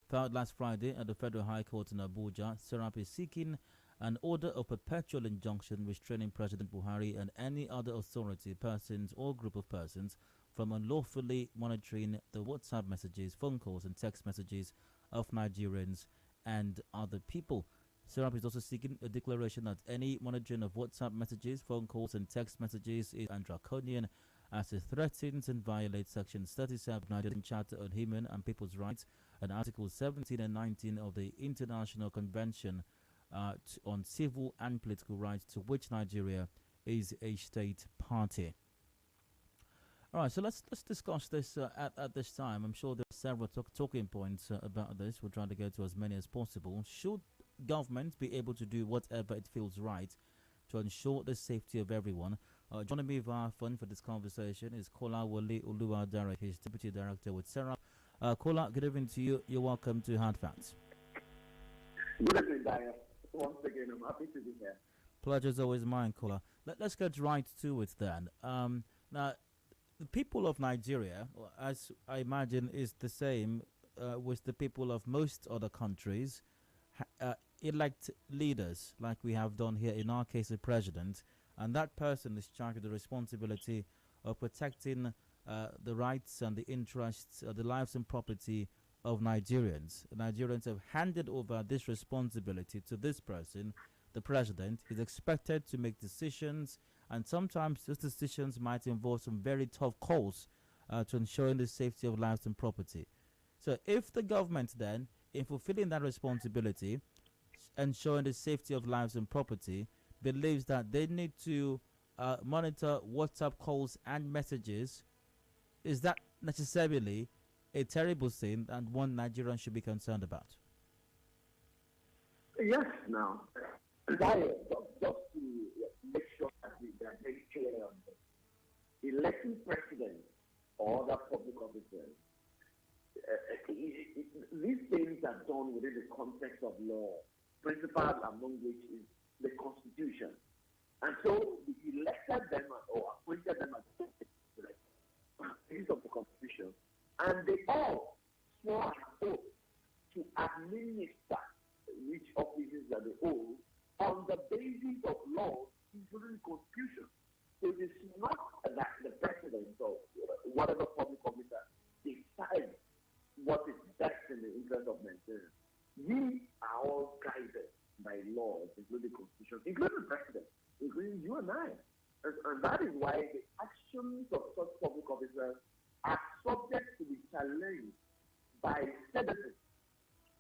Filed last Friday at the Federal High Court in Abuja, SERAP is seeking an order of perpetual injunction restraining President Buhari and any other authority, persons, or group of persons from unlawfully monitoring the WhatsApp messages, phone calls, and text messages of Nigerians and other people. SERAP is also seeking a declaration that any monitoring of WhatsApp messages, phone calls, and text messages is draconian, as it threatens and violates Sections 37 of Nigerian Charter on Human and People's Rights and Articles 17 and 19 of the International Convention on Civil and Political Rights, to which Nigeria is a state party. All right, so let's discuss this at this time. I'm sure there are several talking points about this. We're trying to get to as many as possible. Should government be able to do whatever it feels right to ensure the safety of everyone? Joining me via phone for this conversation is Kolawole Oluwadare, his Deputy Director with SERAP. Kola, good evening to you. You're welcome to Hard Facts. Good evening, Daya. Once again, I'm happy to be here. Pleasure is always mine, Kola. Let's get right to it then. Now, the people of Nigeria, as I imagine, is the same with the people of most other countries. Elect leaders, like we have done here, in our case, the president, and that person is charged with the responsibility of protecting the rights and the interests, the lives and property of Nigerians. The Nigerians have handed over this responsibility to this person, the president. Is expected to make decisions, and sometimes those decisions might involve some very tough calls to ensuring the safety of lives and property. So if the government then, in fulfilling that responsibility, ensuring the safety of lives and property, believes that they need to monitor WhatsApp calls and messages, is that necessarily a terrible thing and one Nigerian should be concerned about? Yes, now, just to make sure that we are very clear on this. Electing president or other public officers, these things are done within the context of law, principles among which is the Constitution. And so we elected them or appointed them as president of the Constitution, and they all swore an oath to administer which offices that they hold on the basis of laws, including the Constitution. So it is not that the president or whatever public officer decides what is best in the interest of Nigerians. We are all guided by laws, including the Constitution, including the president, including you and I. And that is why the actions of such public officers are subject to be challenged by citizens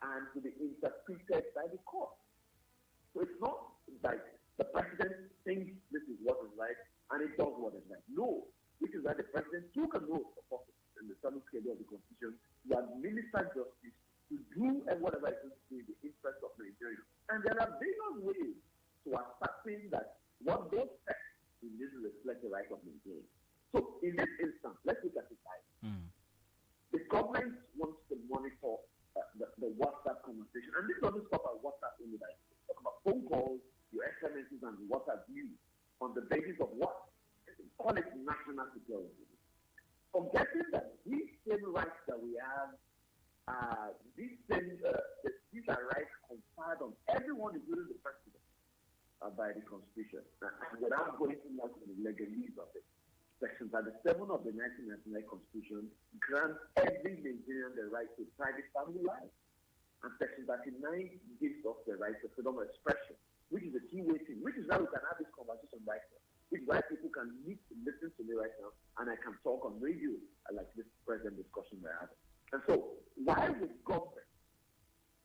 and to be interpreted by the court. So it's not like the president thinks this is what is right and it does what is right. No, which is that the president took an oath of office in the 7th schedule of the Constitution to administer justice, to do whatever it is to do in the interest of Nigeria. And there are various ways to ascertain that what those texts in this reflect the right of Nigeria. So in this instance, let's look at it right. The government wants to monitor the WhatsApp conversation, and this doesn't stop at WhatsApp only. Like, talk about phone calls, your SMSs, and WhatsApp views on the basis of what? Call it national security. Forgetting that these same rights that we have, these are rights conferred on everyone, including the president, by the Constitution. And without going into the legalese of it, Section 37 of the 1999 Constitution grants every Nigerian the right to private family life. And Section 39 gives us the right to freedom of expression, which is a key-way thing, which is why we can have this conversation right now, which is why people can meet to listen to me right now, and I can talk on radio like this present discussion we're having. And so, why would government,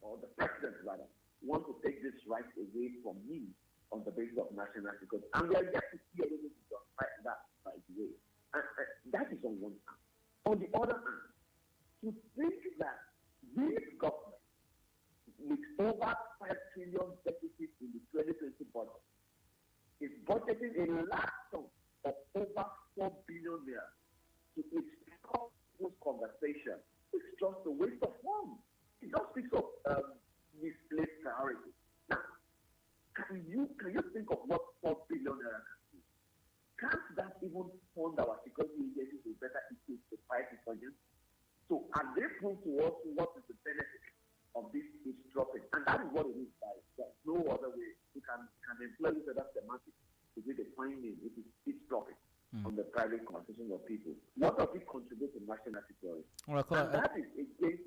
or the president rather, want to take this right away from me on the basis of national security? And we are yet to see anything to justify that, by the way. And that is on one hand. On the other hand, to think that this government, with over 5 trillion deficit in the 2020 budget, is budgeting a large sum of over 4 billion naira to explore this conversation, it's just a waste of funds. It just speaks of misplaced priority. Now, can you think of what 4 billion naira can do? Can't that even fund our security agencies with better equipped to fight insurgents? So, are they proved to us what is the benefit this is dropping. And that is what it is, guys. There's no other way. You can employ it as semantics to be defining it is it's dropping on the private conversations of people. What does it contribute to national security? All right, And that is against.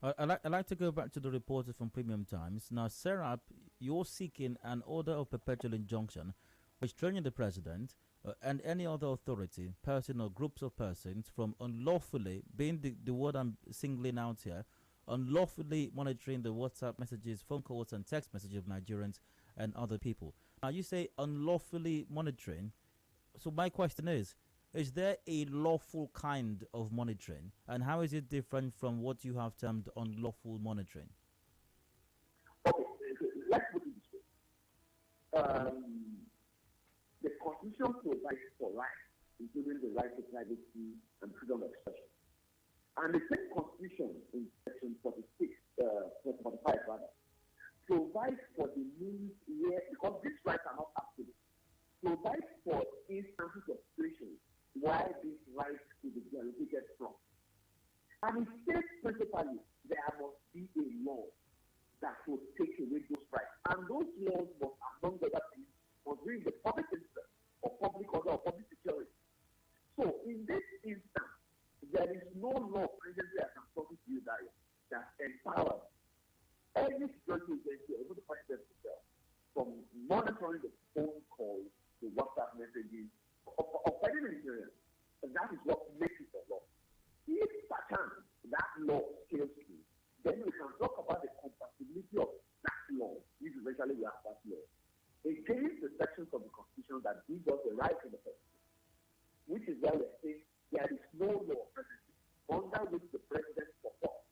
I'd like to go back to the reporter from Premium Times. Now, SERAP, you're seeking an order of perpetual injunction restraining the president and any other authority, person or groups of persons from unlawfully, being the word I'm singling out here, unlawfully monitoring the WhatsApp messages, phone calls, and text messages of Nigerians and other people. Now, you say unlawfully monitoring. So my question is there a lawful kind of monitoring? And how is it different from what you have termed unlawful monitoring? Okay, let's put it this way. The Constitution provides for rights, including the right to privacy and freedom of expression. And the same Constitution in Section 46, 45 rather, provides for the means where, because these rights are not absolute, provides for instances of situations why these rights could be derogated from. And it states principally there must be a law that will take away those rights. And those laws must, among other things, must be in the public interest or public order or public security. So in this instance, there is no law presently as I'm talking to you, Dario, that empowers any security agency or the president itself from monitoring the phone calls, the WhatsApp messages of any Nigerian. And that is what makes it a law. If perchance that law scales through, then we can talk about the compatibility of that law, if eventually we have that law, against the sections of the Constitution that give us the right to the president, which is why we're saying there is no law presently under which the president purports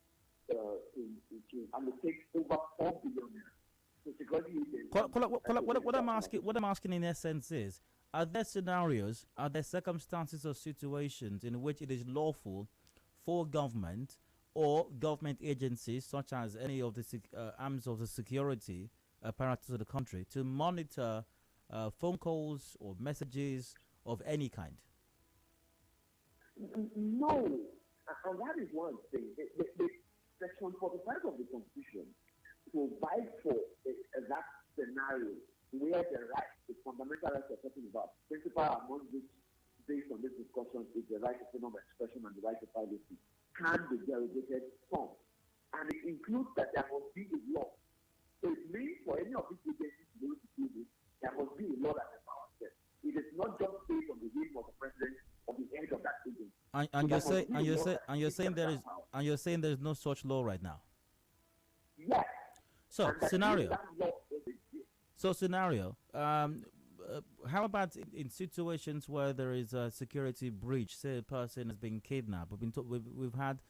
to allocate over 4 billion to security agencies. What I'm asking in essence is, are there scenarios, are there circumstances or situations in which it is lawful for government or government agencies, such as any of the arms of the security apparatus of the country, to monitor phone calls or messages of any kind? No, and that is one thing. The Section 45 of the Constitution provides for that scenario where the right, the fundamental rights we're talking about, principal among which, based on this discussion, is the right to freedom of expression and the right to privacy, can be derogated from. And it includes that there must be a law. So it means for any of these agencies to be able to do this, there must be a law that empowers them. It is not just based on the whim of the president or the head of that agency. You're saying there is no such law right now. Yes. So scenario. How about in situations where there is a security breach? Say a person has been kidnapped. We've had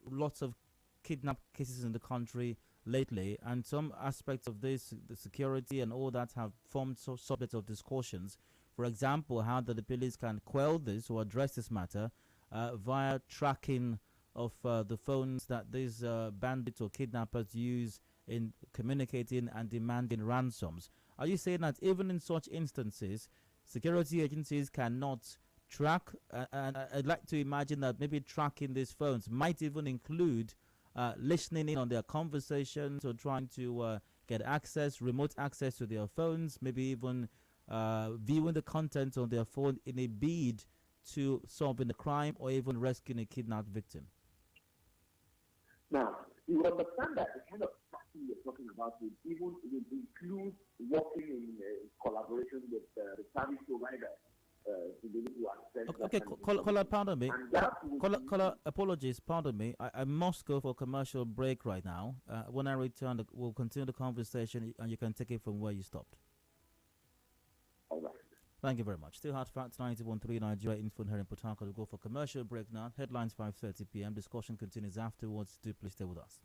lots of kidnap cases in the country lately, and some aspects of this, the security and all that, have formed subjects of discussions. For example, how the police can quell this or address this matter via tracking of the phones that these bandits or kidnappers use in communicating and demanding ransoms. Are you saying that even in such instances, security agencies cannot track? And I'd like to imagine that maybe tracking these phones might even include listening in on their conversations or trying to get access, remote access to their phones, maybe even viewing the content on their phone in a bid to solving a crime or even rescuing a kidnapped victim. Now, you understand that the kind of tracking you're talking about will include working in collaboration with the service provider to be able to access. Okay, caller, pardon me. Caller, apologies, pardon me. I must go for a commercial break right now. When I return, we'll continue the conversation and you can take it from where you stopped. All right. Thank you very much. Still Hard Facts 91.3 Nigeria Info here in Port Harcourt. We'll go for commercial break now. Headlines 5:30 p.m. Discussion continues afterwards. Do please stay with us.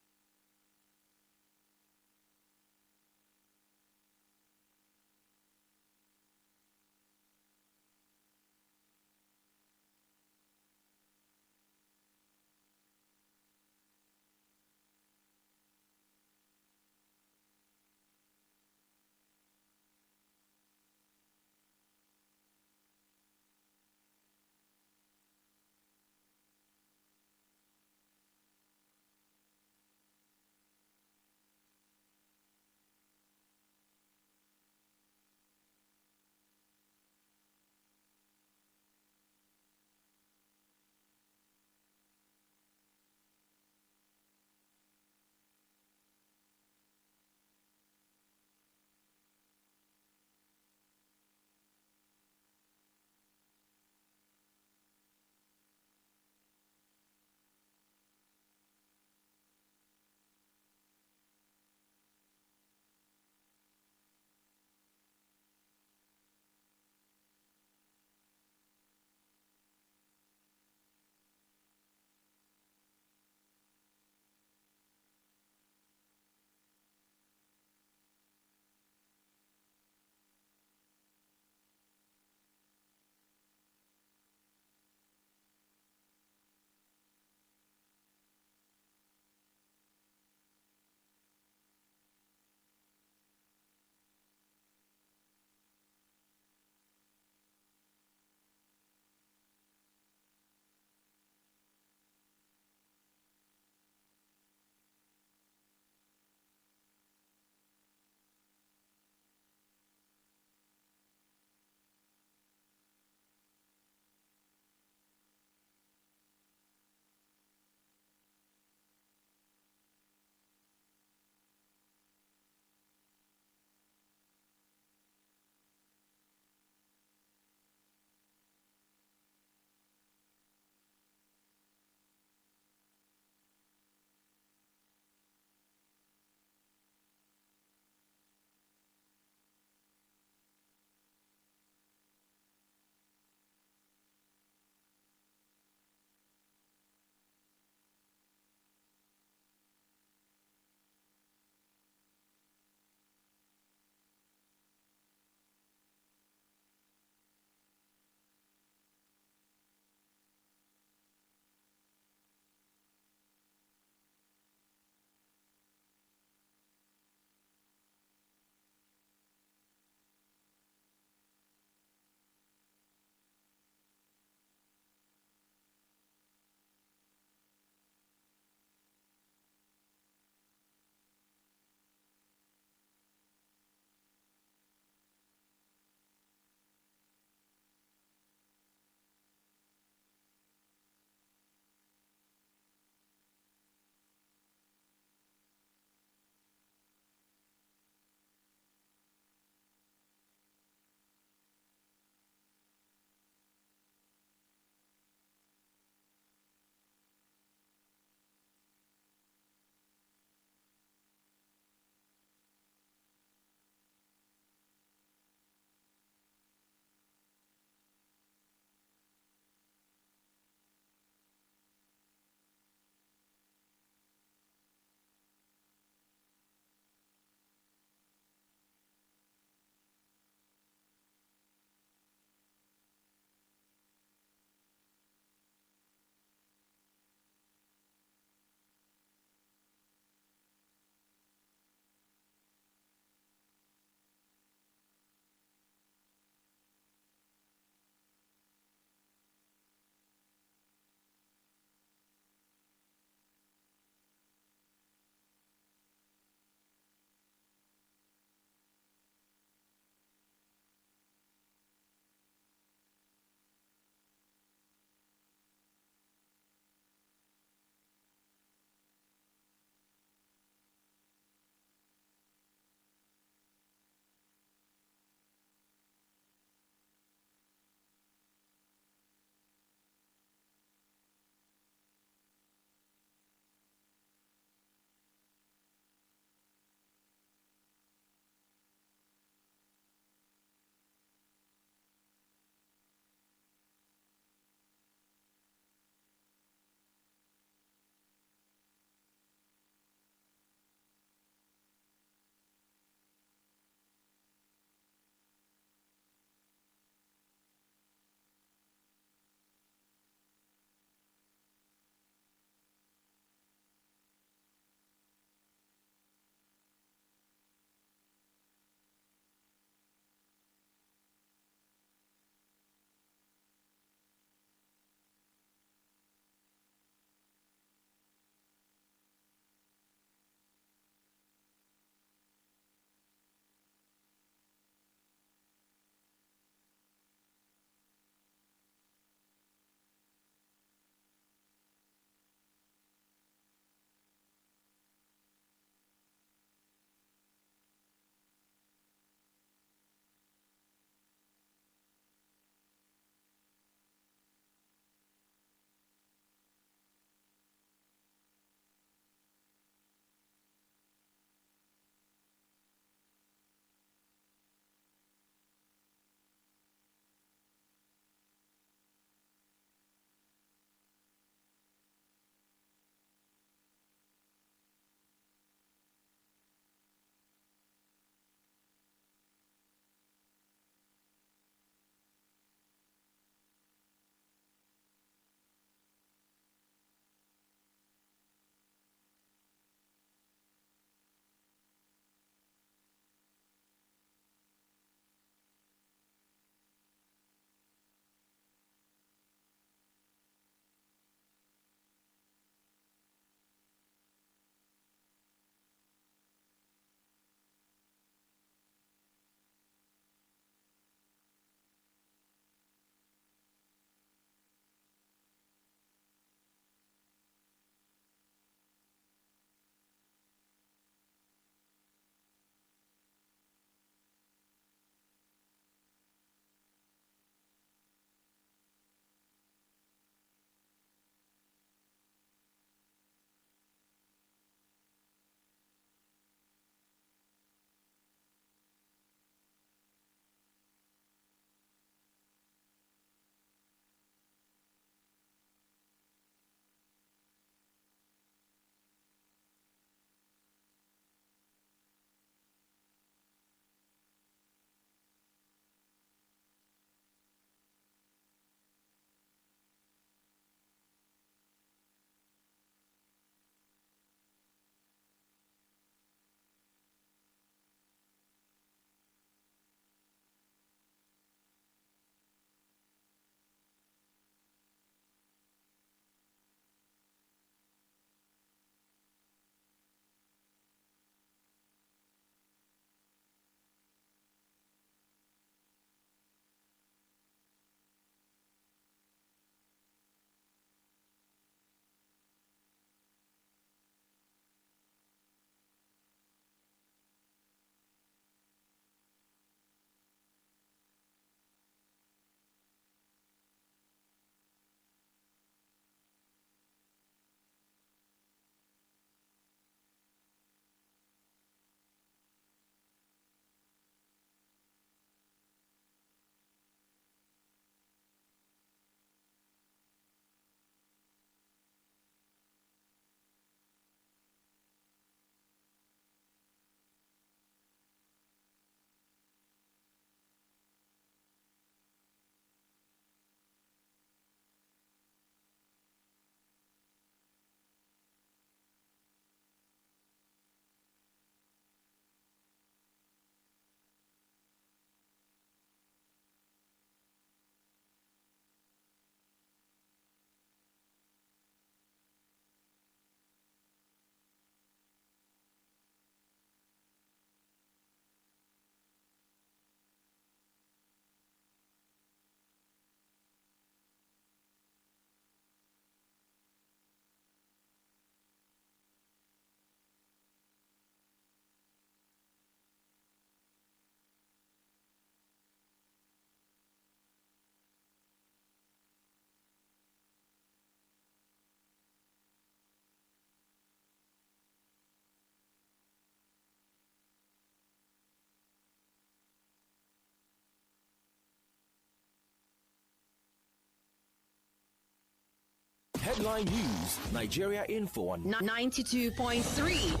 Headline News, Nigeria Info on 92.3.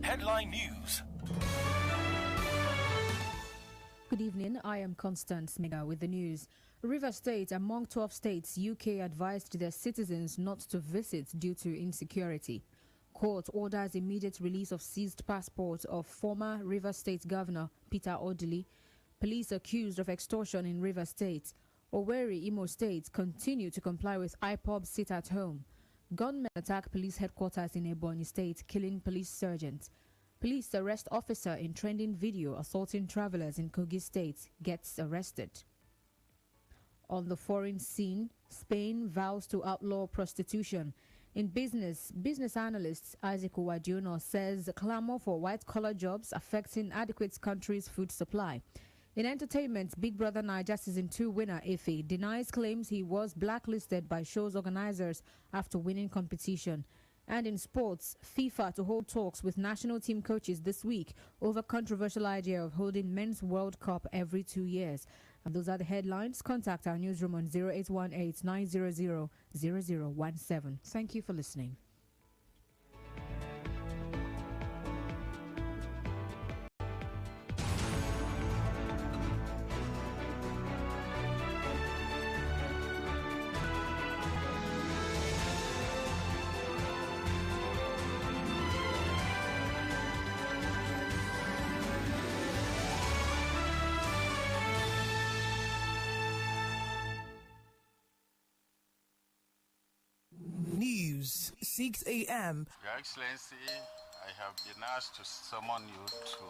Headline News. Good evening, I am Constance Mega with the news. Rivers State, among 12 states, UK advised their citizens not to visit due to insecurity. Court orders immediate release of seized passport of former Rivers State Governor Peter Odili. Police accused of extortion in Rivers State. Owerri, Imo State, continue to comply with IPOB sit at home. Gunmen attack police headquarters in Ebonyi State, killing police sergeant. Police arrest officer in trending video assaulting travelers in Kogi State, gets arrested. On the foreign scene, Spain vows to outlaw prostitution. In business analyst Isaac Uwadiono says clamor for white-collar jobs affecting adequate country's food supply. In entertainment, Big Brother Naija Season 2 winner Efe denies claims he was blacklisted by show's organizers after winning competition. And in sports, FIFA to hold talks with national team coaches this week over controversial idea of holding Men's World Cup every 2 years. And those are the headlines. Contact our newsroom on 0818-900-0017. Thank you for listening. News, 6 a.m. Your Excellency, I have been asked to summon you to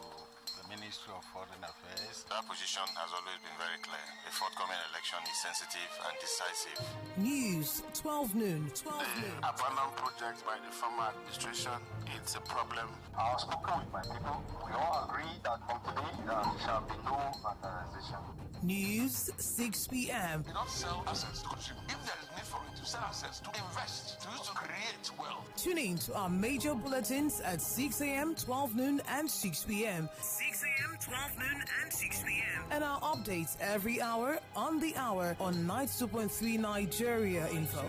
the Ministry of Foreign Affairs. That position has always been very clear. The forthcoming election is sensitive and decisive. News, 12 noon. The abandoned project by the former administration, it's a problem. I have spoken with my people. We all agree that from today there shall be no vandalization. News, 6 p.m. Do not sell assets to consume. If there is need for it, to sell assets, to invest, to use to create wealth. Tune in to our major bulletins at 6 a.m., 12 noon, and 6 p.m. 6 a.m., 12 noon, and 6 p.m. And our updates every hour on the hour on 92.3 Nigeria Info.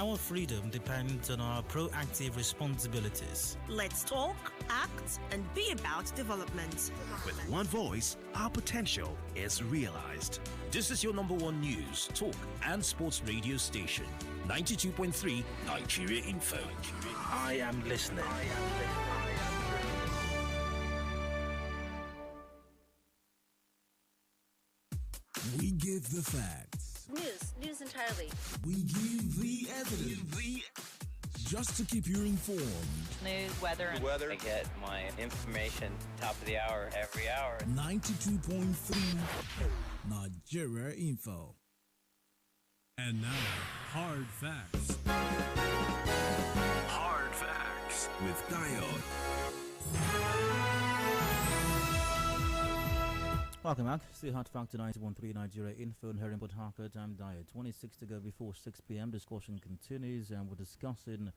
Our freedom depends on our proactive responsibilities. Let's talk, act, and be about development. With one voice, our potential is realized. This is your number one news, talk, and sports radio station. 92.3 Nigeria Info. I am listening. We give the facts. News entirely. We give the evidence. Just to keep you informed. News, weather. I get my information top of the hour every hour. 92.3 Nigeria Info. And now, hard facts. Hard Facts with Diode. Welcome back. Still Hard Factor 91.3 Nigeria Info and here in Port Harcourt. I'm Diode. 26 to go before 6 p.m. Discussion continues and we're discussing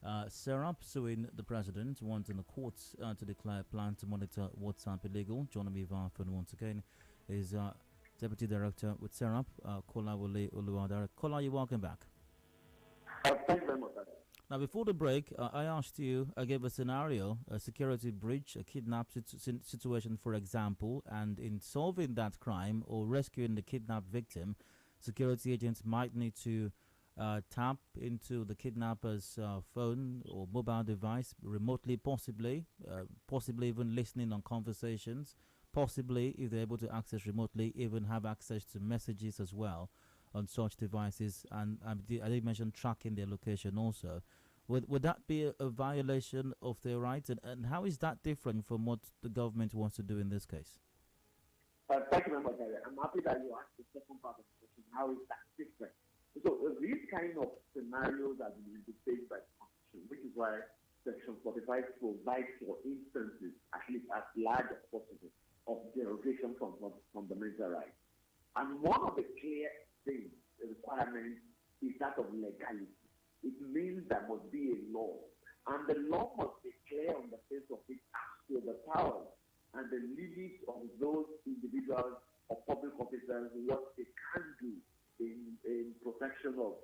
SERAP suing the president, wanting the courts to declare a plan to monitor WhatsApp illegal. Joining me via phone once again is Deputy Director with SERAP, Kolawole Oluwadare. Kola, you're welcome back. Thank you very much. Now, before the break, I asked you, I gave a scenario, a security breach, a kidnap situation, for example, and in solving that crime or rescuing the kidnapped victim, security agents might need to tap into the kidnapper's phone or mobile device remotely, possibly even listening on conversations, possibly, if they're able to access remotely, even have access to messages as well on such devices, and I did mention tracking their location also. Would that be a violation of their rights, and how is that different from what the government wants to do in this case? Thank you very much, Harry. I'm happy that you asked the second part of the question. How is that different? So these kind of scenarios are being faced by the Constitution, which is why Section 45 provides for instances, at least as large as possible, of derogation from fundamental rights. And one of the clear things, the requirement, is that of legality. It means there must be a law, and the law must be clear on the face of it as to the powers and the limits of those individuals of public officers what they can do in protection of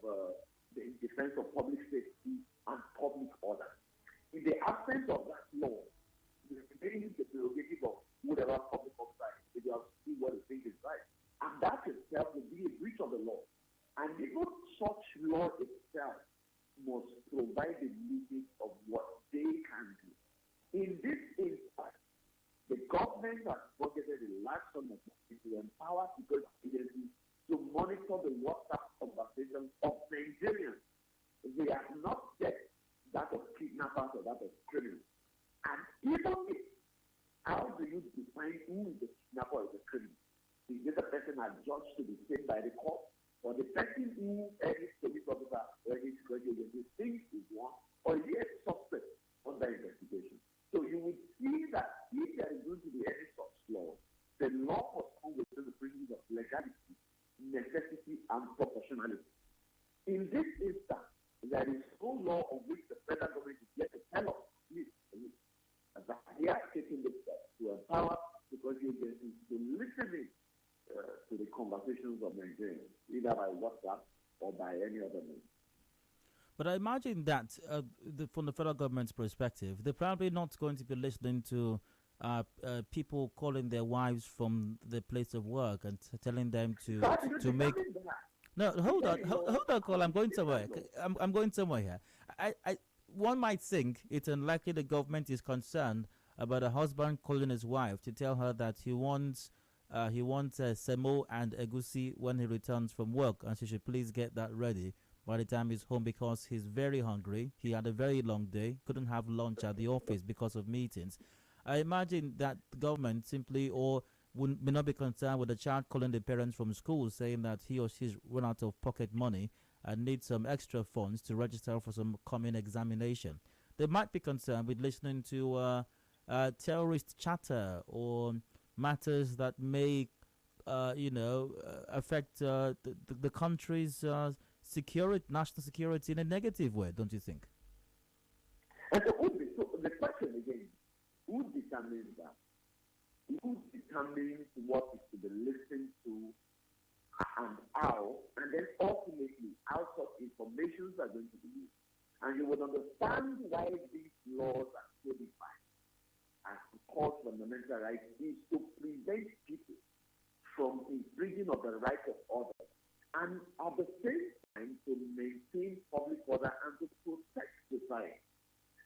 in defense of public safety and public order. In the absence of that law, the remaining the prerogative of whatever public officer is, they have to do what they think is right. And that itself will be a breach of the law. And even such law itself must provide the limits of what they can do. In this instance, the government has budgeted a large sum of money to empower security agencies to monitor the WhatsApp conversations of Nigerians. They are not yet that of kidnappers or that of criminals. And even if, how do you define who is the kidnapper or the criminal? Is this a person adjudged to be seen by the court, or the person who any police officer or any security agency thinks is one, or is he a suspect under investigation? So you would see that if there is going to be any such law, the law must come within the principles of legality, necessity, and proportionality. In this instance, there is no law on which the federal government is yet to tell us, please, that they are taking the steps to empower security agencies to listen in to the conversations of Nigerians, either by WhatsApp or by any other means. But I imagine that from the federal government's perspective, they're probably not going to be listening to people calling their wives from the place of work and telling them to make. No, hold on, Cole. I'm going somewhere. I'm going somewhere here. One might think it's unlikely the government is concerned about a husband calling his wife to tell her that he wants semo and egusi when he returns from work, and she should please get that ready by the time he's home because he's very hungry. He had a very long day, couldn't have lunch at the office because of meetings. I imagine that the government simply may not be concerned with the child calling the parents from school saying that he or she's run out of pocket money and needs some extra funds to register for some coming examination. They might be concerned with listening to terrorist chatter or matters that may, affect the country's national security in a negative way, don't you think? And so the question again, who determines that? Who determines what is to be listened to and how, and then ultimately how such informations are going to be used? And you would understand why these laws are codified as core fundamental rights is to prevent people from infringing of the rights of others, and at the same time to maintain public order and to protect society.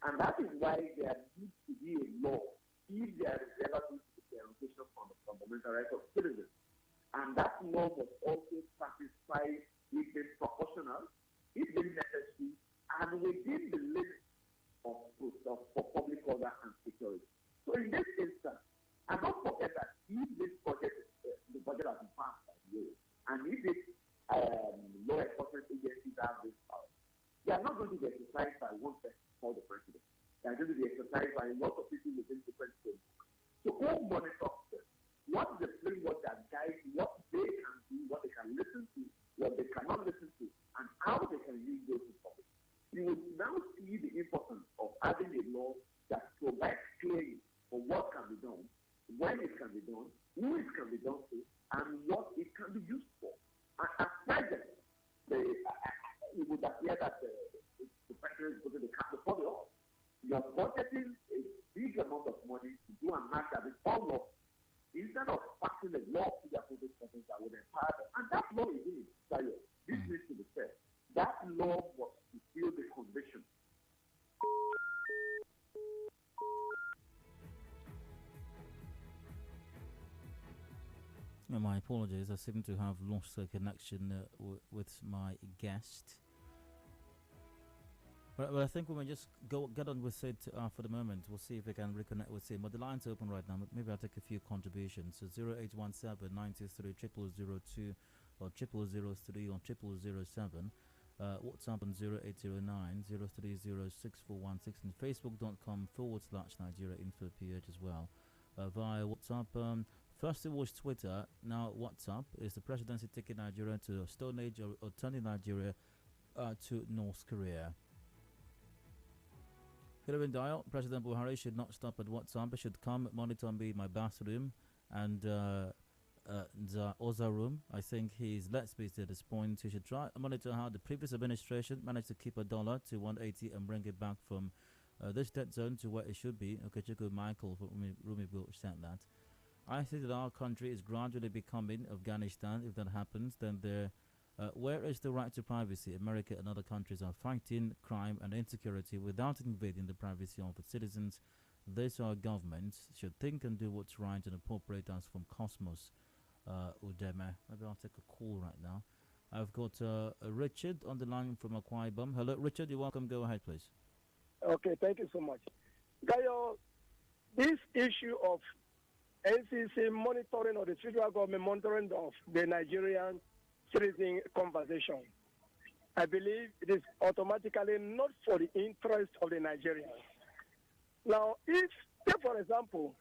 And that is why there needs to be a law if there is ever going to be derogation from the fundamental rights of citizens. And that law must also satisfy if it's proportional, if it's necessary, and within the limits of public order and security. So in this instance, and don't forget that if this budget, the budget has been passed by the way, and if this law enforcement agencies have this power, they are not going to be exercised by one person called the president. They are going to be exercised by a lot of people within different states. So who monitors them? What is the framework that guides what they can do, what they can listen to, what they cannot listen to, and how they can use those information? You will now see the importance of having a law that provides clarity for what can be done, when it can be done, who it can be done to, and what it can be used for. And at present, it would appear that the president is putting the cat before the horse. You are budgeting a big amount of money to do an act that is unlawful. Instead of passing a law to the appropriate persons that would empower them, and that law is in Zion. This needs to be said. That law must fulfill the condition. My apologies. I seem to have lost a connection with my guest. But I think we may just get on with it for the moment. We'll see if we can reconnect with him. But the line's open right now. Maybe I'll take a few contributions. So 0817 923 0002 or 0003 or 0007. WhatsApp on 0809 030 and Facebook.com/Nigeria Info PH as well. Via WhatsApp. First it was Twitter, now WhatsApp. Is the presidency taking Nigeria to a Stone Age or turning Nigeria to North Korea? Hilary Dial, President Buhari should not stop at WhatsApp. He should come, monitor me in my bathroom, and Ozarum. I think he's less busy at this point. He should try and monitor how the previous administration managed to keep a dollar to 180 and bring it back from this dead zone to where it should be. Okechukwu Michael from Rumibul said that. I think that our country is gradually becoming Afghanistan. If that happens, then where is the right to privacy? America and other countries are fighting crime and insecurity without invading the privacy of its citizens. This our government should think and do what's right and appropriate us from Cosmos. Udeme. Maybe I'll take a call right now. I've got Richard on the line from Akwa Ibom. Hello, Richard. You're welcome. Go ahead, please. Okay, thank you so much. Gayo, this issue of NCC monitoring or the federal government monitoring of the Nigerian citizen conversation, I believe it is automatically not for the interest of the Nigerians. Now, if, say for example,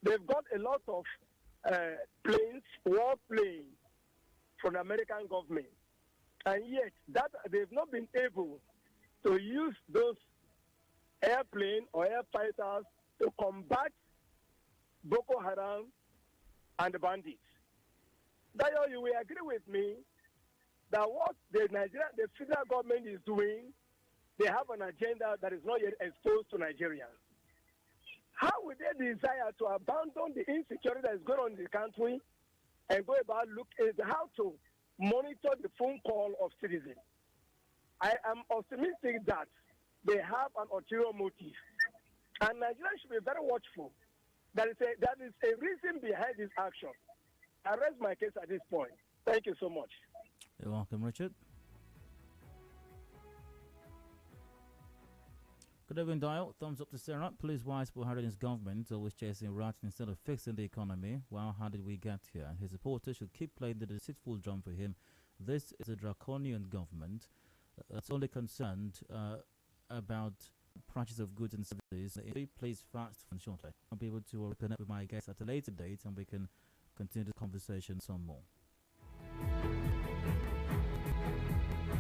they've got a lot of planes, warplanes from the American government, and yet that they've not been able to use those airplane or air fighters to combat Boko Haram and the bandits. Dayo, you will agree with me that what the federal government is doing, they have an agenda that is not yet exposed to Nigerians. How would they desire to abandon the insecurity that is going on in the country and go about looking at how to monitor the phone call of citizens? I am optimistic that they have an ulterior motive. And Nigerians should be very watchful. That is a reason behind this action. I rest my case at this point. Thank you so much. You're welcome, Richard. Good evening, Dial. Thumbs up to SERAP. Please wise Buhari and his government always chasing rats instead of fixing the economy. Wow, how did we get here? His supporters should keep playing the deceitful drum for him. This is a draconian government that's only concerned about prices of goods and services. Please fast and shortly. I'll be able to connect with my guests at a later date and we can continue the conversation some more.